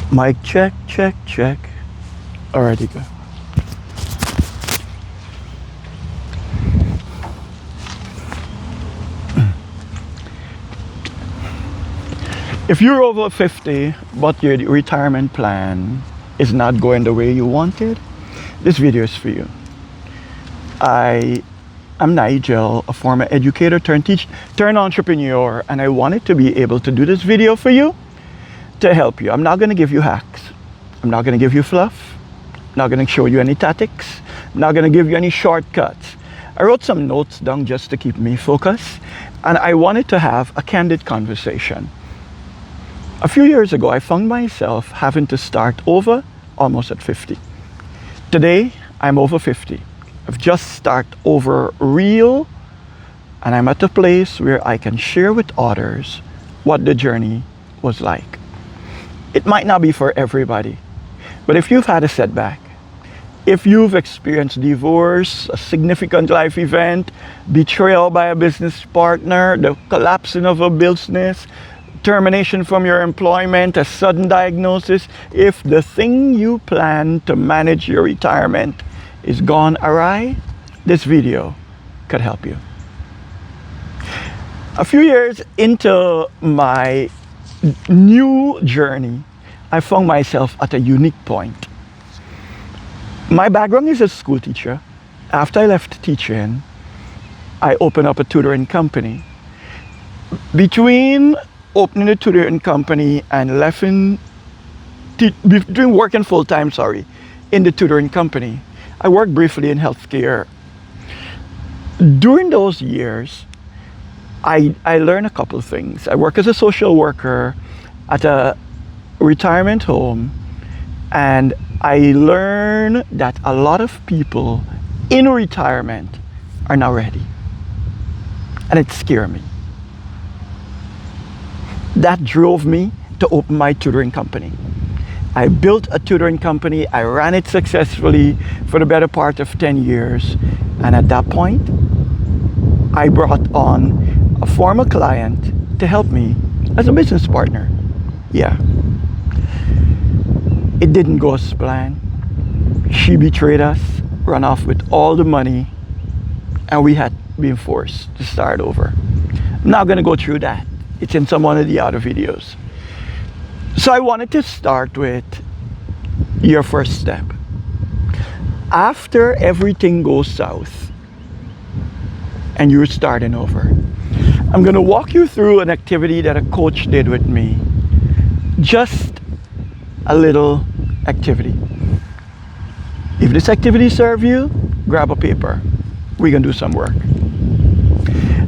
Mic check, check, check. Alrighty, go. If you're over 50, but your retirement plan is not going the way you wanted, this video is for you. I am Nigel, a former educator turned entrepreneur, and I wanted to be able to do this video for you to help you. I'm not going to give you hacks. I'm not going to give you fluff. I'm not going to show you any tactics. I'm not going to give you any shortcuts. I wrote some notes down just to keep me focused, and I wanted to have a candid conversation. A few years ago, I found myself having to start over almost at 50. Today, I'm over 50. I've just started over real, and I'm at a place where I can share with others what the journey was like. It might not be for everybody, but if you've had a setback, if you've experienced divorce, a significant life event, betrayal by a business partner, the collapsing of a business, termination from your employment, a sudden diagnosis, if the thing you plan to manage your retirement is gone awry, this video could help you. A few years into my new journey, I found myself at a unique point. My background is a school teacher. After I left teaching, I opened up a tutoring company. Between opening a tutoring company and between working full-time, in the tutoring company, I worked briefly in healthcare. During those years, I learned a couple of things. I worked as a social worker at a retirement home, and I learned that a lot of people in retirement are not ready. And it scared me. That drove me to open my tutoring company. I built a tutoring company. I ran it successfully for the better part of 10 years. And at that point, I brought on a former client to help me as a business partner. Yeah. It didn't go as planned. She betrayed us, ran off with all the money, and we had been forced to start over. I'm not going to go through that. It's in some one of the other videos. So I wanted to start with your first step. After everything goes south and you're starting over, I'm going to walk you through an activity that a coach did with me. Just a little activity. If this activity serves you, grab a paper. We're going to do some work.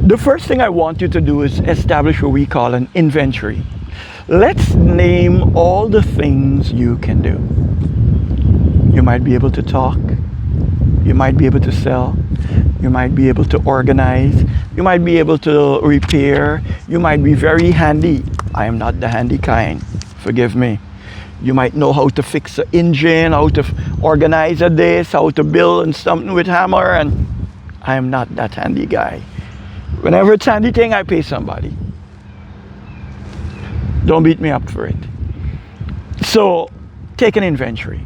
The first thing I want you to do is establish what we call an inventory. Let's name all the things you can do. You might be able to talk. You might be able to sell. You might be able to organize. You might be able to repair. You might be very handy. I am not the handy kind. Forgive me. You might know how to fix an engine, how to organize a this, how to build something with hammer, and I am not that handy guy. Whenever it's a handy thing, I pay somebody. Don't beat me up for it. So, take an inventory.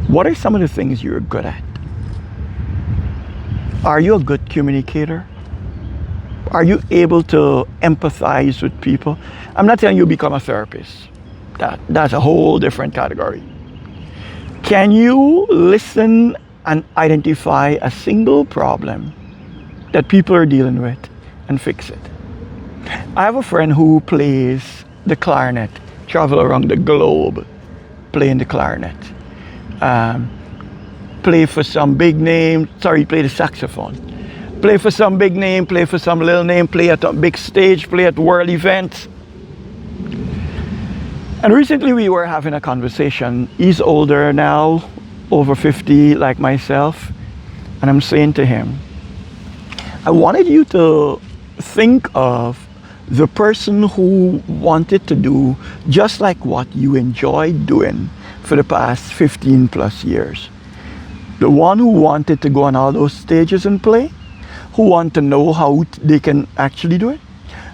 What are some of the things you're good at? Are you a good communicator? Are you able to empathize with people? I'm not telling you become a therapist. That's a whole different category. Can you listen and identify a single problem that people are dealing with and fix it? I have a friend who plays the clarinet, travel around the globe playing the clarinet. Play for some big name, play the saxophone. Play for some big name, play for some little name, play at a big stage, play at world events. And recently we were having a conversation. He's older now, over 50 like myself, and I'm saying to him, I wanted you to think of the person who wanted to do just like what you enjoyed doing for the past 15 plus years. The one who wanted to go on all those stages and play, who want to know how they can actually do it.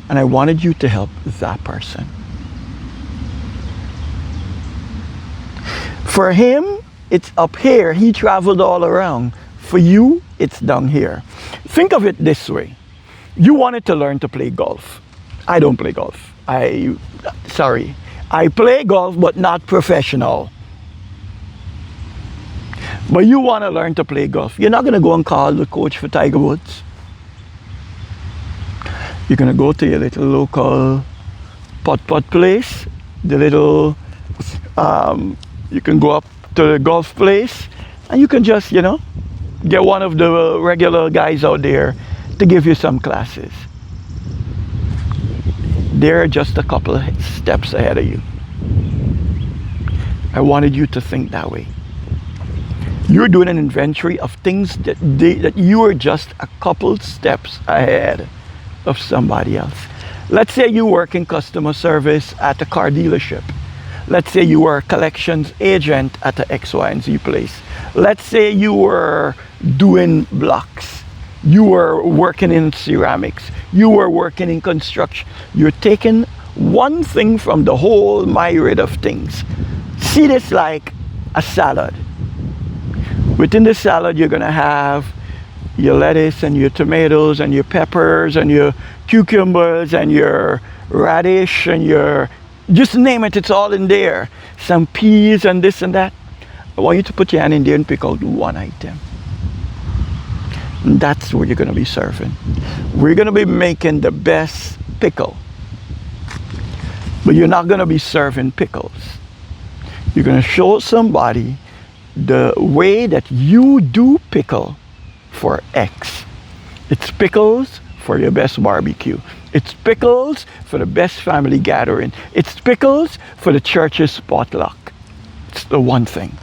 And I wanted you to help that person. For him, it's up here. He traveled all around. For you, it's down here. Think of it this way. You wanted to learn to play golf. I don't play golf. Sorry. I play golf, but not professional. But you want to learn to play golf. You're not going to go and call the coach for Tiger Woods. You're going to go to your little local putt-putt place. The little, you can go up to the golf place and you can just, get one of the regular guys out there to give you some classes. They're just a couple of steps ahead of you. I wanted you to think that way. You're doing an inventory of things that you are just a couple steps ahead of somebody else. Let's say you work in customer service at a car dealership. Let's say you were a collections agent at a X, Y, and Z place. Let's say you were doing blocks. You were working in ceramics. You were working in construction. You're taking one thing from the whole myriad of things. See this like a salad. Within the salad, you're going to have your lettuce and your tomatoes and your peppers and your cucumbers and your radish and your, just name it, it's all in there. Some peas and this and that. I want you to put your hand in there and pick out one item. And that's what you're going to be serving. We're going to be making the best pickle. But you're not going to be serving pickles. You're going to show somebody the way that you do pickle for X. It's pickles for your best barbecue. It's pickles for the best family gathering. It's pickles for the church's potluck. It's the one thing.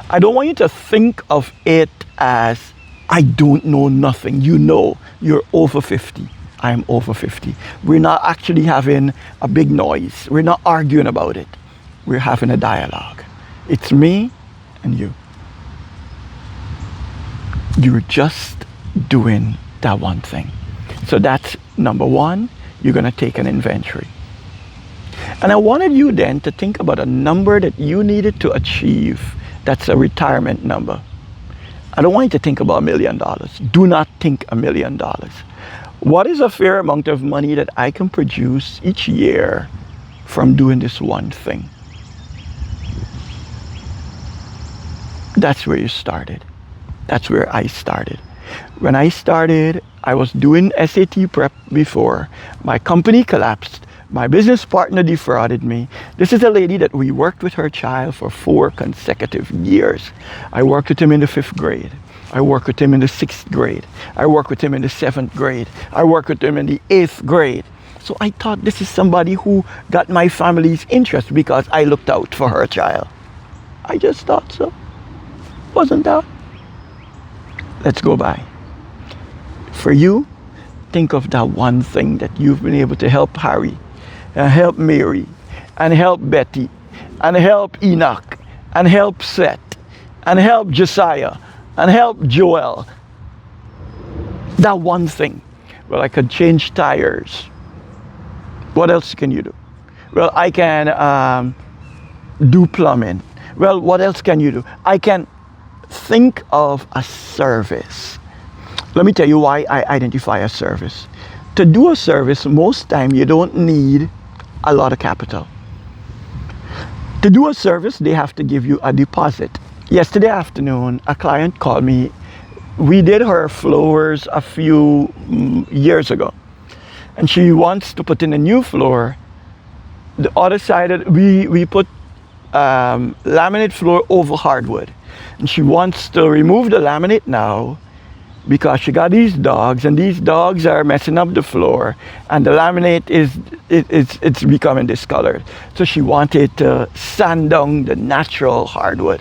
I don't want you to think of it as, I don't know nothing. You know, you're over 50. I'm over 50. We're not actually having a big noise. We're not arguing about it. We're having a dialogue. It's me and you. You're just doing that one thing. So that's number one. You're going to take an inventory. And I wanted you then to think about a number that you needed to achieve. That's a retirement number. I don't want you to think about $1 million. Do not think $1 million. What is a fair amount of money that I can produce each year from doing this one thing? That's where you started. That's where I started. When I started, I was doing SAT prep before. My company collapsed. My business partner defrauded me. This is a lady that we worked with her child for 4 consecutive years. I worked with him in the 5th grade. I worked with him in the 6th grade. I worked with him in the 7th grade. I worked with him in the 8th grade. So I thought this is somebody who got my family's interest because I looked out for her child. I just thought so. Wasn't that? Let's go by. For you, think of that one thing that you've been able to help Harry, and help Mary, and help Betty, and help Enoch, and help Seth, and help Josiah, and help Joel. That one thing. Well, I could change tires. What else can you do? Well, I can do plumbing. Well, what else can you do? I can think of a service. Let me tell you why I identify a service. To do a service, most time you don't need a lot of capital. To do a service, they have to give you a deposit. Yesterday afternoon, a client called me. We did her floors a few years ago. And she wants to put in a new floor. The other side, we put laminate floor over hardwood. And she wants to remove the laminate now because she got these dogs, and these dogs are messing up the floor, and the laminate it's becoming discolored. So she wanted to sand down the natural hardwood.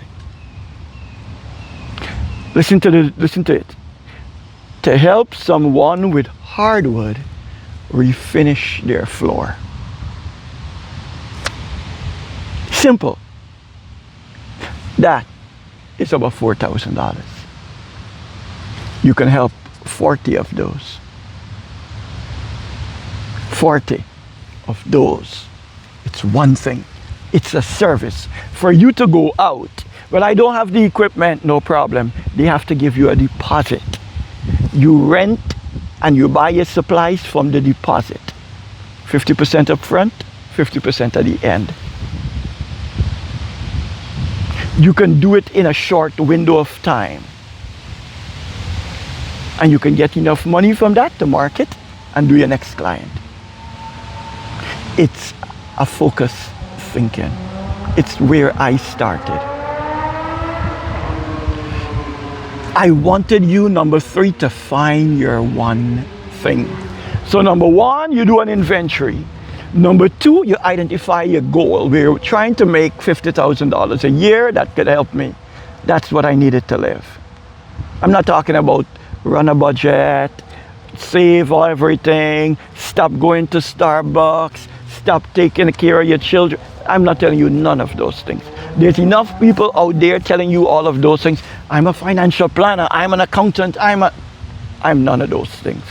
Listen to it. To help someone with hardwood refinish their floor. Simple. That is about $4,000. You can help 40 of those. 40 of those. It's one thing. It's a service. For you to go out, well, I don't have the equipment, no problem. They have to give you a deposit. You rent and you buy your supplies from the deposit. 50% up front, 50% at the end. You can do it in a short window of time. And you can get enough money from that to market and do your next client. It's a focus thinking. It's where I started. I wanted you, number 3, to find your one thing. So number 1, you do an inventory. Number 2, you identify your goal. We're trying to make $50,000 a year. That could help me. That's what I needed to live. I'm not talking about run a budget, save everything, stop going to Starbucks, stop taking care of your children. I'm not telling you none of those things. There's enough people out there telling you all of those things. I'm a financial planner, I'm an accountant, I'm none of those things.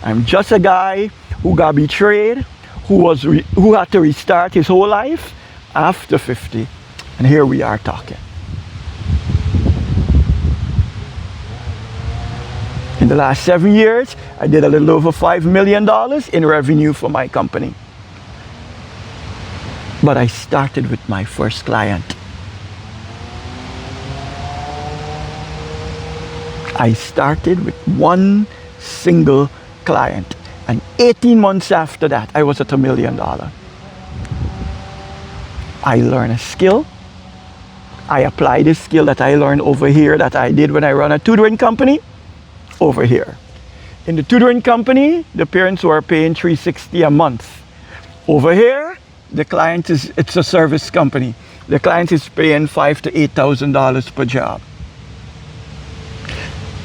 I'm just a guy who got betrayed, who had to restart his whole life after 50. And here we are talking. In the last 7 years, I did a little over $5 million in revenue for my company. But I started with my first client. I started with one single client. And 18 months after that, I was at $1 million. I learned a skill. I applied the skill that I learned over here that I did when I run a tutoring company over here. In the tutoring company, the parents were paying $360 a month. Over here, the client it's a service company. The client is paying $5,000 to $8,000 per job.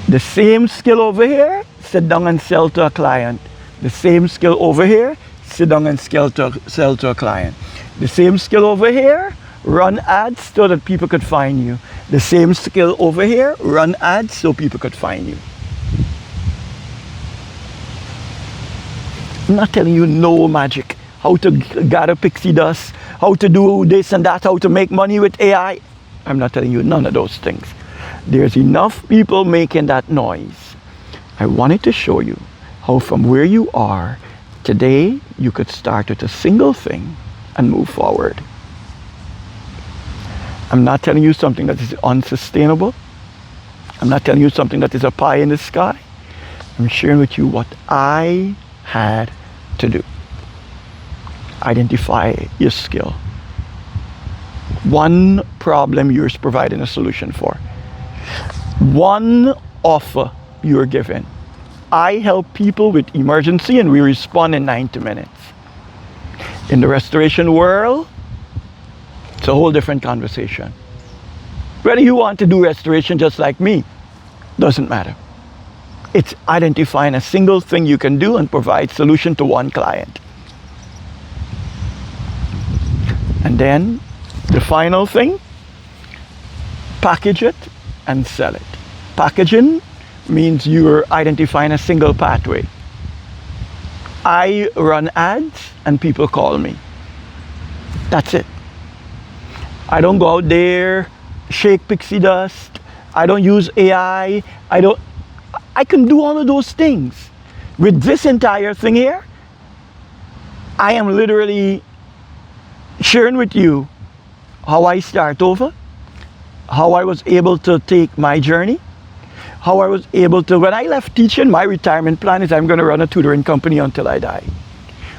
The same skill over here, sit down and sell to a client. The same skill over here, sit down and sell to a client. The same skill over here, run ads so that people could find you. The same skill over here, run ads so people could find you. I'm not telling you no magic, how to gather pixie dust, how to do this and that, how to make money with AI. I'm not telling you none of those things. There's enough people making that noise. I wanted to show you how from where you are today, you could start with a single thing and move forward. I'm not telling you something that is unsustainable. I'm not telling you something that is a pie in the sky. I'm sharing with you what I had to do. Identify your skill. One problem you're providing a solution for. One offer you're given. I help people with emergency and we respond in 90 minutes. In the restoration world, it's a whole different conversation. Whether you want to do restoration just like me, doesn't matter. It's identifying a single thing you can do and provide solution to one client. And then the final thing, package it and sell it. Packaging means you're identifying a single pathway. I run ads and people call me. That's it. I don't go out there, shake pixie dust. I don't use AI. I can do all of those things. With this entire thing here, I am literally sharing with you how I start over, how I was able to take my journey, how I was able to, when I left teaching, my retirement plan is I'm going to run a tutoring company until I die.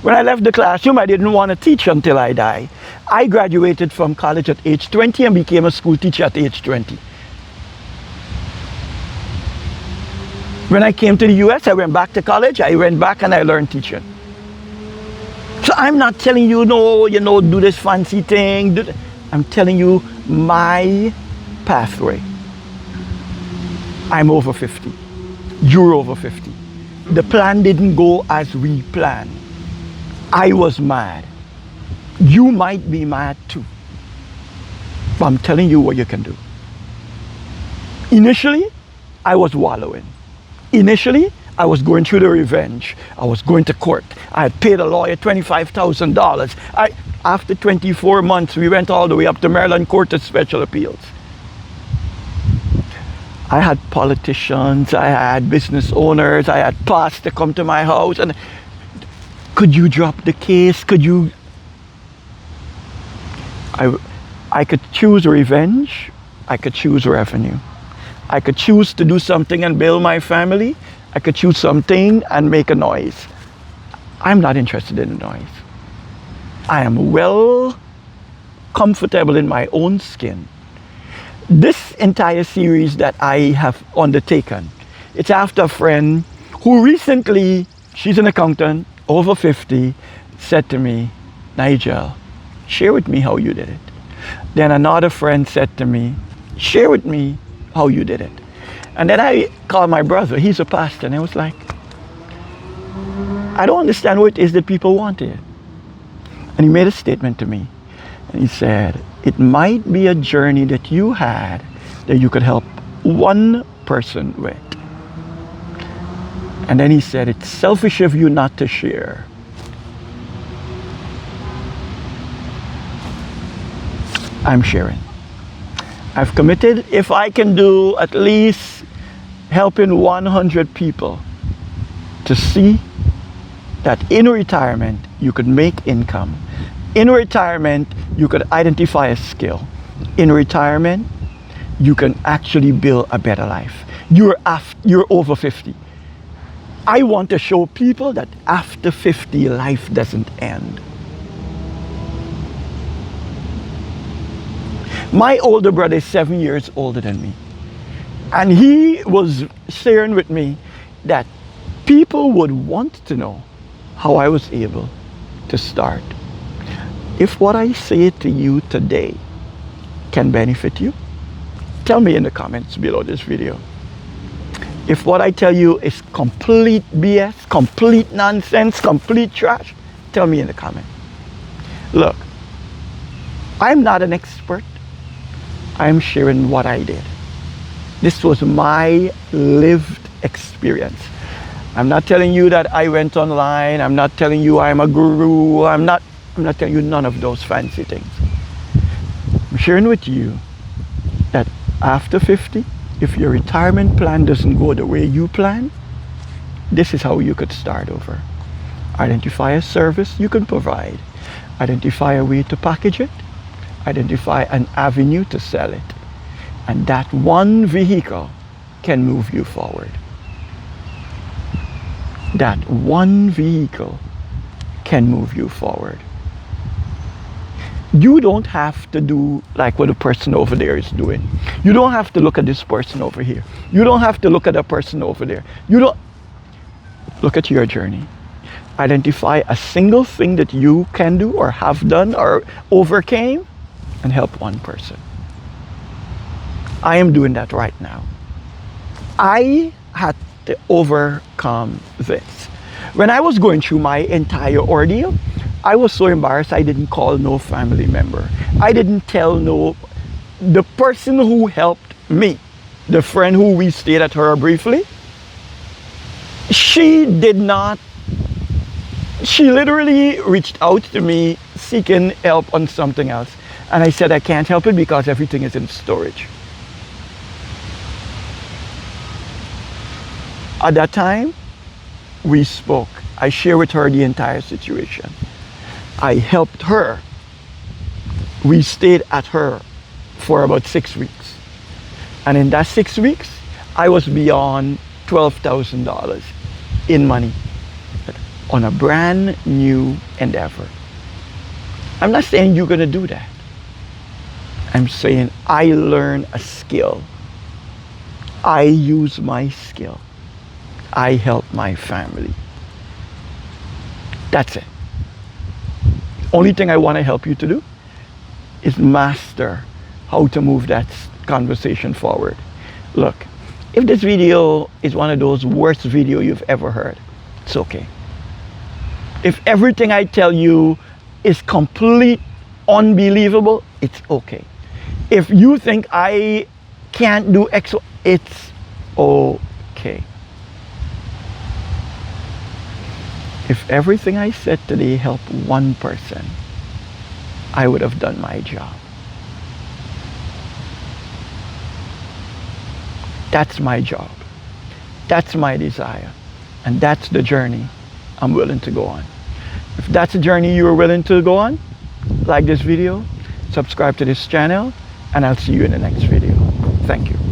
When I left the classroom, I didn't want to teach until I die. I graduated from college at age 20 and became a school teacher at age 20. When I came to the US, I went back to college, I went back and I learned teaching. So I'm not telling you, no, do this fancy thing. I'm telling you my pathway. I'm over 50. You're over 50. The plan didn't go as we planned. I was mad. You might be mad too. But I'm telling you what you can do. Initially, I was wallowing. Initially, I was going through the revenge. I was going to court. I had paid a lawyer $25,000. After 24 months, we went all the way up to Maryland Court of Special Appeals. I had politicians, I had business owners, I had pastors come to my house and, could you drop the case? Could you? I could choose revenge. I could choose revenue. I could choose to do something and build my family. I could choose something and make a noise. I'm not interested in the noise. I am well comfortable in my own skin. This entire series that I have undertaken, it's after a friend who recently, she's an accountant, over 50, said to me, Nigel, share with me how you did it. Then another friend said to me, share with me how you did it. And then I called my brother, he's a pastor, and I was like, I don't understand what it is that people wanted. And he made a statement to me. And he said, it might be a journey that you had that you could help one person with. And then he said, it's selfish of you not to share. I'm sharing. I've committed, if I can do at least helping 100 people to see that in retirement you could make income. In retirement you could identify a skill. In retirement you can actually build a better life. You're over 50. I want to show people that after 50 life doesn't end. My older brother is 7 years older than me. And he was sharing with me that people would want to know how I was able to start. If what I say to you today can benefit you, tell me in the comments below this video. If what I tell you is complete BS, complete nonsense, complete trash, tell me in the comment. Look, I'm not an expert. I'm sharing what I did. This was my lived experience. I'm not telling you that I went online. I'm not telling you I'm a guru. I'm not telling you none of those fancy things. I'm sharing with you that after 50, if your retirement plan doesn't go the way you plan, this is how you could start over. Identify a service you can provide. Identify a way to package it. Identify an avenue to sell it. And that one vehicle can move you forward. That one vehicle can move you forward. You don't have to do like what the person over there is doing. You don't have to look at this person over here. You don't have to look at the person over there. You don't look at your journey. Identify a single thing that you can do or have done or overcame and help one person. I am doing that right now. I had to overcome this. When I was going through my entire ordeal, I was so embarrassed I didn't call no family member. I didn't tell the person who helped me, the friend who we stayed at her briefly, she literally reached out to me seeking help on something else. And I said, I can't help it because everything is in storage. At that time, we spoke. I shared with her the entire situation. I helped her. We stayed at her for about 6 weeks. And in that 6 weeks, I was beyond $12,000 in money on a brand new endeavor. I'm not saying you're going to do that. I'm saying I learned a skill. I use my skill. I help my family. That's it. Only thing I want to help you to do is master how to move that conversation forward. Look, if this video is one of those worst videos you've ever heard, it's okay. If everything I tell you is complete unbelievable, it's okay. If you think I can't do X, it's okay. If everything I said today helped one person, I would have done my job. That's my job. That's my desire. And that's the journey I'm willing to go on. If that's a journey you're willing to go on, like this video, subscribe to this channel, and I'll see you in the next video. Thank you.